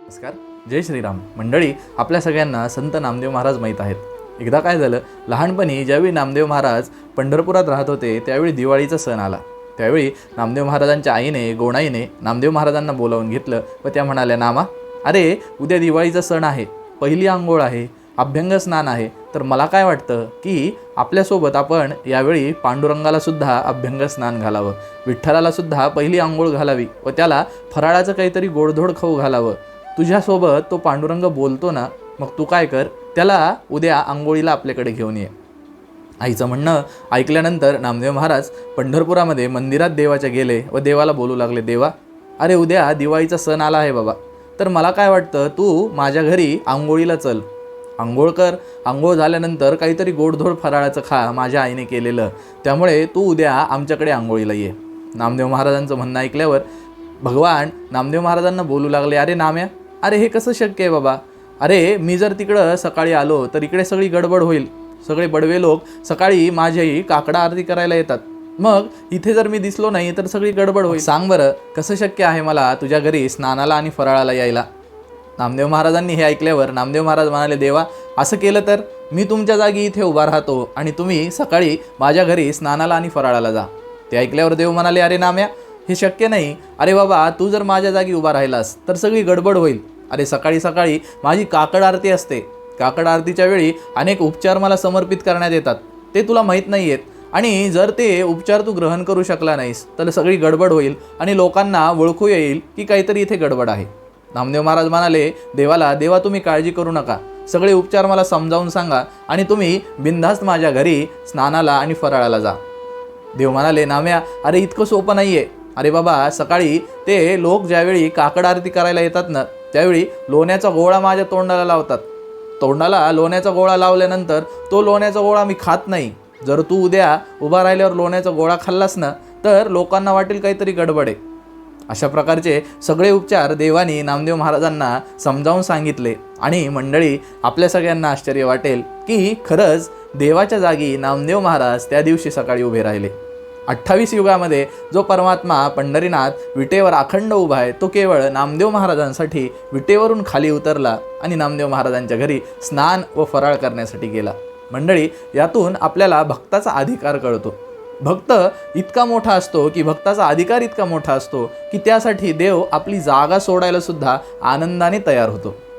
नमस्कार. जय श्रीराम. मंडळी, आपल्या सगळ्यांना संत नामदेव महाराज माहीत आहेत. एकदा काय झालं, लहानपणी ज्यावेळी नामदेव महाराज पंढरपुरात राहत होते त्यावेळी दिवाळीचा सण आला. त्यावेळी नामदेव महाराजांच्या आईने गोणाईने नामदेव महाराजांना बोलावून घेतलं व त्या म्हणाल्या, नामा, अरे उद्या दिवाळीचा सण आहे, पहिली आंघोळ आहे, अभ्यंग स्नान आहे, तर मला काय वाटतं की आपल्यासोबत आपण यावेळी पांडुरंगाला सुद्धा अभ्यंग स्नान घालावं, विठ्ठलाला सुद्धा पहिली आंघोळ घालावी व त्याला फराळाचं काहीतरी गोडधोड खाऊ घालावं. तुझ्यासोबत तो पांडुरंग बोलतो ना, मग तू काय कर, त्याला उद्या आंघोळीला आपल्याकडे घेऊन ये. आईचं म्हणणं ऐकल्यानंतर नामदेव महाराज पंढरपुरामध्ये मंदिरात देवाच्या गेले व देवाला बोलू लागले, देवा, अरे उद्या दिवाळीचा सण आला आहे बाबा, तर मला काय वाटतं तू माझ्या घरी आंघोळीला चल, आंघोळ कर, आंघोळ झाल्यानंतर काहीतरी गोडधोड फराळाचं खा माझ्या आईने केलेलं, त्यामुळे तू उद्या आमच्याकडे आंघोळीला ये. नामदेव महाराजांचं म्हणणं ऐकल्यावर भगवान नामदेव महाराजांना बोलू लागले, अरे नाम्या, अरे हे कसं शक्य आहे बाबा, अरे मी जर तिकडं सकाळी आलो तर इकडे सगळी गडबड होईल, सगळे बडवे लोक सकाळी माझी काकडा आरती करायला येतात, मग इथे जर मी दिसलो नाही तर सगळी गडबड होईल. सांग बरं कसं शक्य आहे मला तुझ्या घरी स्नानाला आणि फराळाला यायला. नामदेव महाराजांनी हे ऐकल्यावर नामदेव महाराज म्हणाले, देवा, असं केलं तर मी तुमच्या जागी इथे उभा राहतो आणि तुम्ही सकाळी माझ्या घरी स्नानाला आणि फराळाला जा. ते ऐकल्यावर देव म्हणाले, अरे नाम्या, हे शक्य नाही. अरे बाबा, तू जर माझ्या जागी उभा राहिलास तर सगळी गडबड होईल. अरे सकाळी सकाळी माझी काकड आरती असते, काकड आरतीच्या वेळी अनेक उपचार मला समर्पित करण्यात येतात, ते तुला माहीत नाही आहेत, आणि जर ते उपचार तू ग्रहण करू शकला नाहीस तर सगळी गडबड होईल आणि लोकांना ओळखू येईल की काहीतरी इथे गडबड आहे. नामदेव महाराज म्हणाले देवाला, देवा तुम्ही काळजी करू नका, सगळे उपचार मला समजावून सांगा आणि तुम्ही बिनधास्त माझ्या घरी स्नानाला आणि फराळाला जा. देव म्हणाले, नाम्या, अरे इतकं सोपं नाही आहे. अरे बाबा, सकाळी ते लोक ज्यावेळी काकड आरती करायला येतात ना, त्यावेळी लोण्याचा गोळा माझ्या तोंडाला लावतात. तोंडाला लोण्याचा गोळा लावल्यानंतर तो लोण्याचा गोळा मी खात नाही. जर तू उद्या उभा राहिल्यावर लोण्याचा गोळा खाल्लास ना तर लोकांना वाटेल काहीतरी गडबड आहे. अशा प्रकारचे सगळे उपचार देवानी नामदेव महाराजांना समजावून सांगितले. आणि मंडळी, आपल्या सगळ्यांना आश्चर्य वाटेल की खरंच देवाच्या जागी नामदेव महाराज त्या दिवशी सकाळी उभे राहिले. 28 युगामध्ये जो परमात्मा पंढरीनाथ विटेवर अखंड उभा आहे, तो केवळ नामदेव महाराजांसाठी विटेवरून खाली उतरला आणि नामदेव महाराजांच्या घरी स्नान व फराळ करण्यासाठी गेला. मंडळी, यातून आपल्याला भक्ताचा अधिकार कळतो. भक्त इतका मोठा असतो की भक्ताचा अधिकार इतका मोठा असतो की त्यासाठी देव आपली जागा सोडायला सुद्धा आनंदाने तयार होतो.